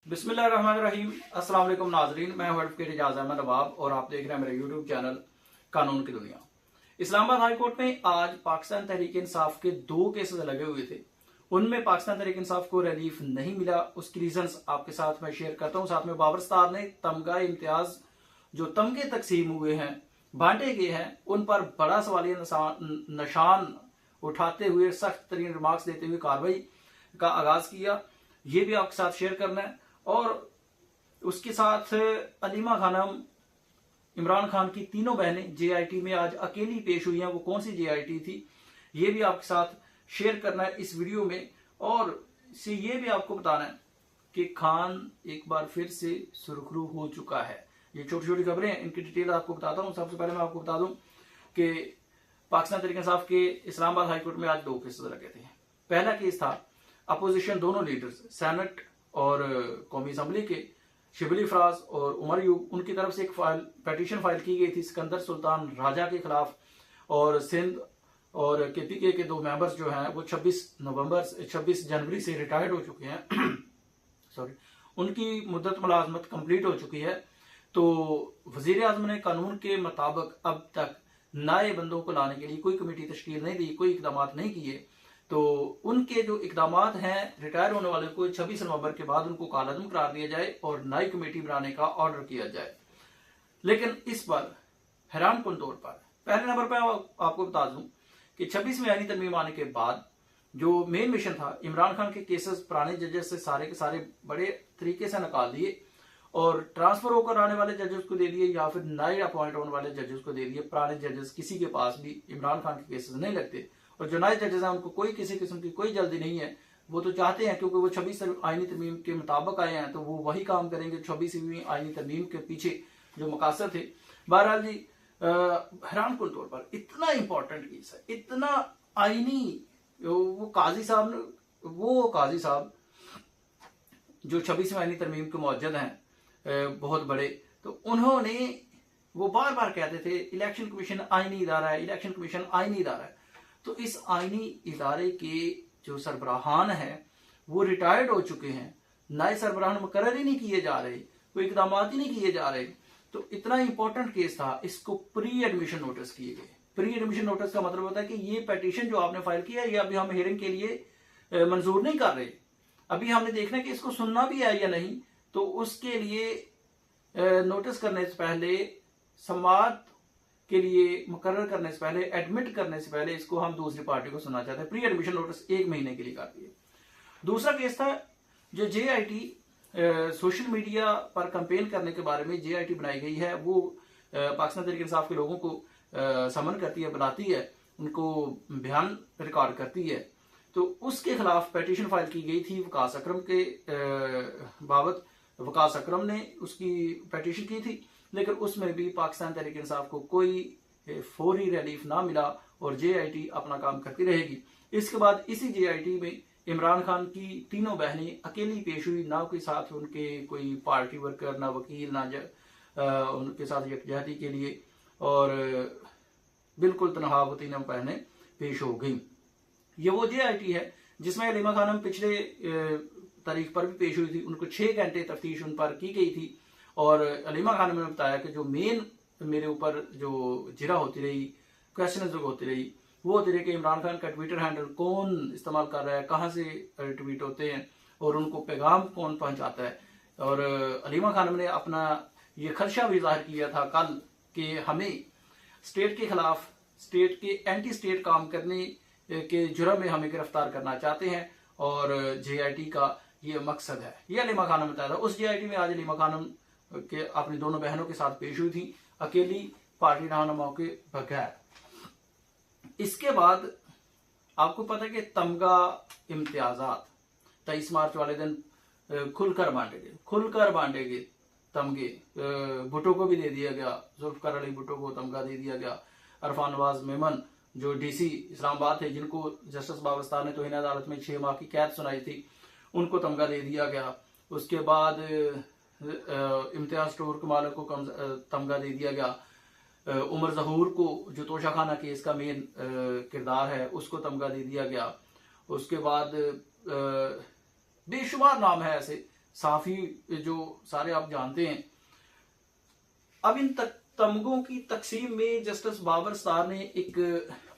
बिस्मिल्लाहिर्रहमानिर्रहीम। अस्सलाम वालेकुम नाजरीन, मैं हूं एडवोकेट इजाज अहमद नवाब और आप देख रहे हैं मेरा यूट्यूब चैनल कानून की दुनिया। इस्लामाबाद हाई कोर्ट में आज पाकिस्तान तहरीक इंसाफ के 2 केसेस लगे हुए थे। उनमें पाकिस्तान तहरीक इंसाफ को रिलीफ नहीं मिला। उसकी रीजंस आपके साथ मैं शेयर करता हूं। साथ में बाबरस्तार ने तमगा इम्तियाज जो तमगे तकसीम हुए हैं, बांटे गए हैं, उन पर बड़ा सवालिया निशान उठाते हुए सख्त तरीन रिमार्क्स देते हुए कार्रवाई का आगाज किया। ये भी आपके साथ शेयर करना है। और उसके साथ अलीमा खानम, इमरान खान की तीनों बहनें जेआईटी में आज अकेली पेश हुई हैं। वो कौन सी जेआईटी थी ये भी आपके साथ शेयर करना है इस वीडियो में। और से ये भी आपको बताना है कि खान एक बार फिर से सुर्खरू हो चुका है। ये छोटी छोटी खबरें हैं, इनकी डिटेल आपको बताता हूं। सबसे पहले मैं आपको बता दूं कि पाकिस्तान तहरीक इंसाफ के इस्लामाबाद हाईकोर्ट में आज 2 केसेस लगे थे। पहला केस था अपोजिशन दोनों लीडर्स, सेनेट और कौमी असम्बली के शिबली फराज और उमर यूब, उनकी तरफ से एक पिटीशन फाइल की गई थी सिकंदर सुल्तान राजा के खिलाफ। और सिंध और केपीके के 2 मेंबर्स जो हैं वो 26 जनवरी से रिटायर्ड हो चुके हैं सॉरी, उनकी मुद्दत मुलाजमत कंप्लीट हो चुकी है। तो वजीर आजम ने कानून के मुताबिक अब तक नए बंदों को लाने के लिए कोई कमेटी तश्कील नहीं दी, कोई इकदाम नहीं किए। तो उनके जो इकदाम हैं, रिटायर होने वाले को 26 नवंबर के बाद उनको कालादम करार दिया जाए और नई कमेटी बनाने का ऑर्डर किया जाए। लेकिन इस पर हैरान कुन तौर पर पहले नंबर पर आपको बता दूं कि 26 में आईनी तरमीम आने के बाद जो मेन मिशन था, इमरान खान के केसेस पुराने जजेस से सारे के सारे बड़े तरीके से निकाल दिए और ट्रांसफर होकर आने वाले जजेस को दे दिए या फिर नए अपॉइंट होने वाले जजेस को दे दिए। पुराने जजेस किसी के पास भी इमरान खान के केसेस नहीं लगते और जो नए जजेस हैं उनको कोई किसी किस्म की कोई जल्दी नहीं है। वो तो चाहते हैं, क्योंकि वो 26 आईनी तरमीम के मुताबिक आए हैं तो वो वही काम करेंगे 26वीं आईनी तरमीम के पीछे जो मकासद थे। बहरहाल जी, हैरान कुन तौर पर इतना इंपॉर्टेंट केस है, इतना आईनी, वो काजी साहब जो 26वीं आईनी तरमीम के मौजूद हैं, बहुत बड़े, तो उन्होंने वो बार बार कहते थे इलेक्शन कमीशन आईनी इदारा है, इलेक्शन कमीशन आईनी इदारा है। तो इस आईनी इदारे के जो सरबराहान हैं वो रिटायर्ड हो चुके हैं, नए सरबराहान मुकर्रर ही नहीं किए जा रहे, कोई इकदाम ही नहीं किए जा रहे। तो इतना इंपॉर्टेंट केस था, इसको प्री एडमिशन नोटिस किए गए। प्री एडमिशन नोटिस का मतलब होता है कि ये पिटीशन जो आपने फाइल किया ये अभी हम हियरिंग के लिए मंजूर नहीं कर रहे, अभी हमने देखना कि इसको सुनना भी है या नहीं। तो उसके लिए नोटिस करने से पहले, समाअत के लिए मुकर्रर करने से पहले, एडमिट करने से पहले इसको हम दूसरी पार्टी को सुनना चाहते हैं। प्री एडमिशन नोटिस 1 महीने के लिए कर दिए। दूसरा केस था जो जेआईटी सोशल मीडिया पर कैंपेन करने के बारे में जेआईटी बनाई गई है, वो पाकिस्तान तहरीक इंसाफ के लोगों को समन करती है, बुलाती है, उनको बयान रिकॉर्ड करती है। तो उसके खिलाफ पिटीशन फाइल की गई थी वकास अकरम के बाबत। वकास अकरम ने उसकी पिटीशन की थी, लेकिन उसमें भी पाकिस्तान तहरीक इंसाफ को कोई फौरी रिलीफ ना मिला और जेआईटी अपना काम करती रहेगी। इसके बाद इसी जेआईटी में इमरान खान की तीनों बहनें अकेली पेश हुई, ना कोई साथ उनके कोई पार्टी वर्कर, ना वकील, ना उनके साथ यकजहती के लिए, और बिल्कुल तनहा वो तीनों बहनें पेश हो गई। ये वो जेआईटी है जिसमें अलीमा खानम पिछले तारीख पर भी पेश हुई थी। उनको 6 घंटे तफ्तीश उन पर की गई थी और अलीमा खानम ने बताया कि जो मेन मेरे ऊपर जो जिरा होती रही, क्वेश्चन जो होती रही, वो होती रही कि इमरान खान का ट्विटर हैंडल कौन इस्तेमाल कर रहा है, कहाँ से ट्वीट होते हैं और उनको पैगाम कौन पहुंचाता है। और अलीमा खानम ने अपना ये खदशा भी जाहिर किया था कल कि हमें स्टेट के खिलाफ, स्टेट के एंटी स्टेट काम करने के जुर्म में हमें गिरफ्तार करना चाहते हैं और जेआईटी का ये मकसद है। ये अलीमा खानम ने बताया था। उस जेआईटी में आज अलीमा खानम के अपनी दोनों बहनों के साथ पेश हुई थी, अकेली पार्टी रहनुमाओं के बगैर। इसके बाद आपको पता है कि तमगा इम्तियाजात 23 मार्च वाले दिन खुलकर बांटे गए तमगे। भुट्टो को भी दे दिया गया, जुल्फकार अली भुट्टो को तमगा दे दिया गया। अरफान नवाज मेमन जो डीसी इस्लामाबाद थे, जिनको जस्टिस बाबरस्तार ने तौहीन अदालत में 6 माह की कैद सुनाई थी, उनको तमगा दे दिया गया। उसके बाद इम्तियाज स्टोर के मालिक को तमगा दे दिया गया। उमर जहूर को जो तोशाखाना केस का मेन किरदार है उसको तमगा दे दिया गया। उसके बाद बेशुमार नाम है ऐसे, साफी जो सारे आप जानते हैं। अब इन तमगों की तकसीम में जस्टिस बाबर सतार ने एक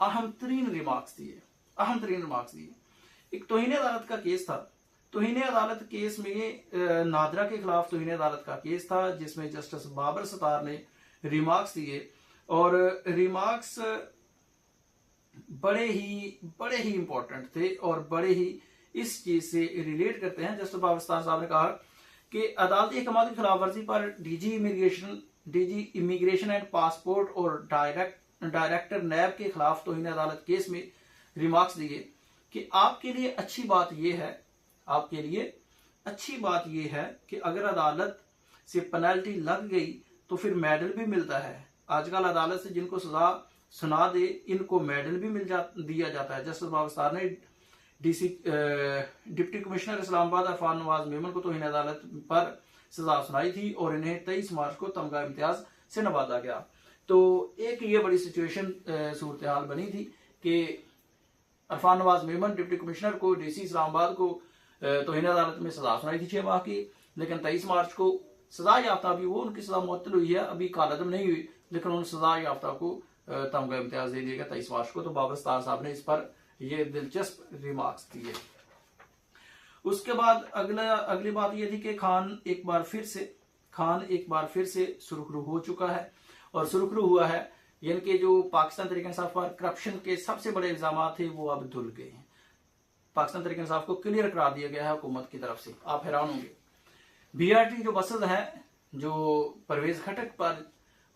अहम तरीन रिमार्क्स दिए। एक तौहीन अदालत का केस था। तौहीन अदालत केस में नादरा के खिलाफ तौहीन अदालत का केस था, जिसमें जस्टिस बाबर सतार ने रिमार्क्स दिए और रिमार्क्स बड़े ही इंपॉर्टेंट थे और बड़े ही इस चीज से रिलेट करते हैं। जस्टिस बाबर सतार साहब ने कहा कि अदालती अहकाम की खिलाफ वर्जी पर डीजी इमिग्रेशन एंड पासपोर्ट और डायरेक्टर नैब के खिलाफ तौहीन अदालत केस में रिमार्क्स दिए कि आपके लिए अच्छी बात यह है कि अगर अदालत से पेनल्टी लग गई तो फिर मेडल भी मिलता है। आजकल अदालत से जिनको सजा सुना दे इनको मेडल भी दिया जाता है। जस्टिस बाबर सतार ने डिप्टी कमिश्नर इस्लामाबाद अरफान नवाज मेमन को तौहीन अदालत पर सजा सुनाई थी और इन्हें 23 मार्च को तमगा इम्तियाज से नवाजा गया। तो एक ये बड़ी सिचुएशन सूरत हाल बनी थी कि अरफान नवाज मेमन डिप्टी कमिश्नर को डीसी इस्लामाबाद को तौहीन अदालत में सजा सुनाई थी 6 माह की, लेकिन 23 मार्च को सजा याफ्ता भी वो उनकी सजा मुअत्तल हुई है, अभी कालअदम नहीं हुई, लेकिन उन सजा याफ्ता को तमगा इम्तियाज दे दिया गया 23 मार्च को। तो बाबर सतार साहब ने इस पर ये दिलचस्प रिमार्क्स दिए। उसके बाद अगली बात यह थी कि खान एक बार फिर से सुरखरू हो चुका है और सुरखरू हुआ है, यानी कि जो पाकिस्तान तहरीक इंसाफ पर करप्शन के सबसे बड़े इल्जाम थे वो अब धुल गए हैं। पाकिस्तान तहरीक इंसाफ को क्लियर करार दिया गया है हुकूमत की तरफ से। आप हैरान होंगे, बीआरटी जो बसेज हैं, जो परवेज खटक पर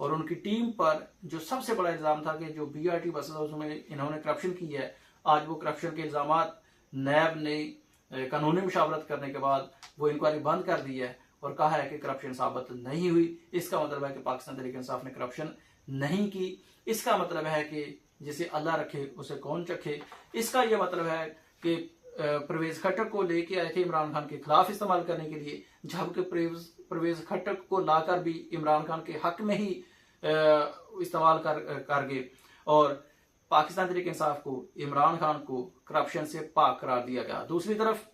और उनकी टीम पर जो सबसे बड़ा इल्जाम था कि जो बीआरटी बसेज उसमें इन्होंने करप्शन की है, आज वो करप्शन के इल्जाम नैब ने कानूनी मुशावरत करने के बाद वो इंक्वायरी बंद कर दी है और कहा है कि करप्शन साबित नहीं हुई। इसका मतलब है कि पाकिस्तान तहरीक इंसाफ ने करप्शन नहीं की। इसका मतलब है कि जिसे अल्लाह रखे उसे कौन चखे। इसका यह मतलब है कि परवेज खट्टक को लेके आए थे इमरान खान के खिलाफ इस्तेमाल करने के लिए, जबकि परवेज खट्टक को लाकर भी इमरान खान के हक में ही इस्तेमाल कर गए और पाकिस्तान तहरीक इंसाफ को, इमरान खान को करप्शन से पाक करार दिया गया। दूसरी तरफ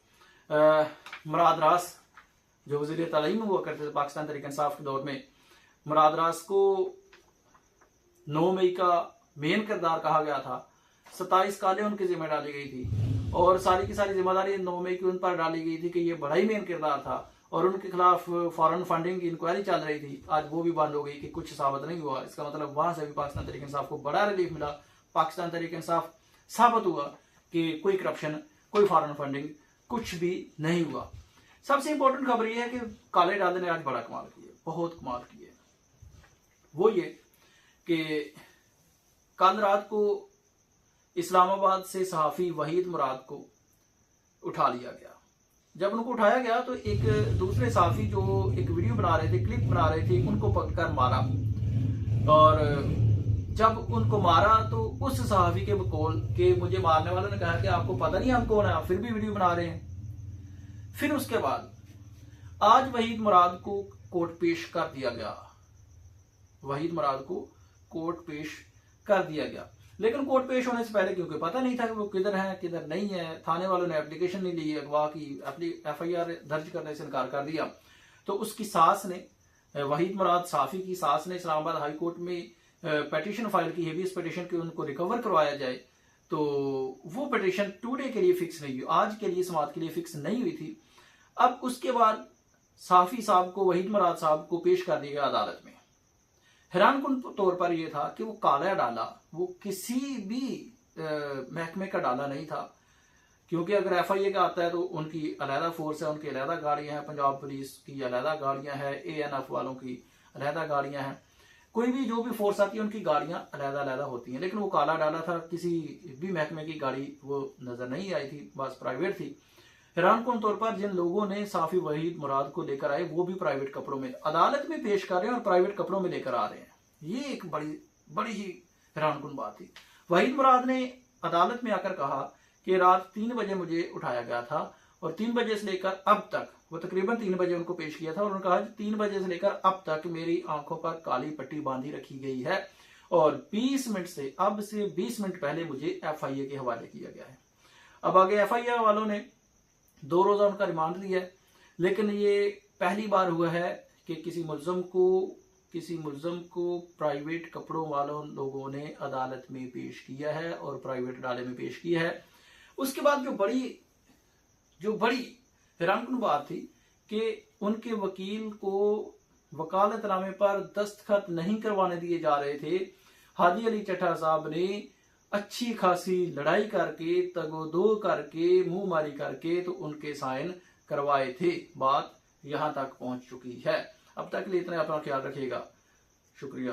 मुराद रास जो वज़ीर तालीम हुआ करते थे पाकिस्तान तहरीक इंसाफ के दौर में, मुराद रास को 9 मई का मेन किरदार कहा गया था। 27 कालें उनकी जिम्मे डाली गई थी और सारी की सारी जिम्मेदारी 9 मई की उन पर डाली गई थी कि ये बड़ा ही मेन किरदार था और उनके खिलाफ फॉरेन फंडिंग की इंक्वायरी चल रही थी। आज वो भी बंद हो गई कि कुछ साबित नहीं हुआ। इसका मतलब वहां से भी पाकिस्तान तहरीक इंसाफ को बड़ा रिलीफ मिला। पाकिस्तान तहरीक इंसाफ साबित हुआ कि कोई करप्शन, कोई फॉरेन फंडिंग कुछ भी नहीं हुआ। सबसे इंपॉर्टेंट खबर यह है कि काले डाले ने आज बड़ा कमाल किया, बहुत कमाल किया। वो ये कि कल रात को इस्लामाबाद से सहाफी वहीद मुराद को उठा लिया गया। जब उनको उठाया गया तो एक दूसरे सहाफी जो एक वीडियो बना रहे थे, क्लिप बना रहे थे, उनको पकड़कर मारा और जब उनको मारा तो उस सहाफी के बकौल के मुझे मारने वालों ने कहा कि आपको पता नहीं हम कौन है, आप फिर भी वीडियो बना रहे हैं। फिर उसके बाद आज वहीद मुराद को कोर्ट पेश कर दिया गया। वहीद मुराद को कोर्ट पेश कर दिया गया, लेकिन कोर्ट पेश होने से पहले क्योंकि पता नहीं था कि वो किधर है किधर नहीं है, थाने वालों ने एप्लीकेशन नहीं ली, अगवा की FIR दर्ज करने से इनकार कर दिया। तो उसकी सास ने, वहीद मुराद साफी की सास ने इस्लामाबाद हाई कोर्ट में पिटीशन फाइल की, हेवियस पिटीशन की उनको रिकवर करवाया जाए। तो वो पिटीशन टुडे के लिए फिक्स नहीं हुई, आज के लिए समाअत के लिए फिक्स नहीं हुई थी। अब उसके बाद साफी साहब को, वहीद मुराद साहब को पेश कर दिया गया अदालत में। हैरानकुन तौर पर यह था कि वो काला डाला वो किसी भी महकमे का डाला नहीं था, क्योंकि अगर FIA का आता है तो उनकी अलहदा फोर्स है, उनकी अलहदा गाड़ियां हैं, पंजाब पुलिस की अलहदा गाड़ियां हैं, ANF वालों की अलहदा गाड़ियां हैं, कोई भी जो भी फोर्स आती है उनकी गाड़ियां अलहदा अलहदा होती हैं। लेकिन वो काला डाला था, किसी भी महकमे की गाड़ी वो नजर नहीं आई थी, बस प्राइवेट थी। हैरानकुन तौर पर जिन लोगों ने साफी वहीद मुराद को लेकर आए वो भी प्राइवेट कपड़ों में अदालत में पेश कर रहे हैं और प्राइवेट कपड़ों में लेकर आ रहे हैं। ये एक बड़ी ही हैरानकुन बात थी। वहीद मुराद ने अदालत में आकर कहा कि रात 3 बजे मुझे उठाया गया था और 3 बजे से लेकर अब तक, वो तकरीबन 3 बजे उनको पेश किया था और उन्होंने कहा 3 बजे से लेकर अब तक मेरी आंखों पर काली पट्टी बांधी रखी गई है और 20 मिनट से, अब से 20 मिनट पहले मुझे FIA के हवाले किया गया है। अब आगे FIA वालों ने 2 रोजा उनका रिमांड लिया है। लेकिन ये पहली बार हुआ है कि किसी मुल्ज़म को प्राइवेट कपड़ों वालों लोगों ने अदालत में पेश किया है और प्राइवेट अदालत में पेश किया है। उसके बाद जो बड़ी हैरानकुन बात थी कि उनके वकील को वकालतनामे पर दस्तखत नहीं करवाने दिए जा रहे थे। हादी अली चट्टा साहब ने अच्छी खासी लड़ाई करके, तगोदो करके, मुंह मारी करके तो उनके साइन करवाए थे। बात यहां तक पहुंच चुकी है। अब तक के लिए इतना, अपना ख्याल रखिएगा। शुक्रिया।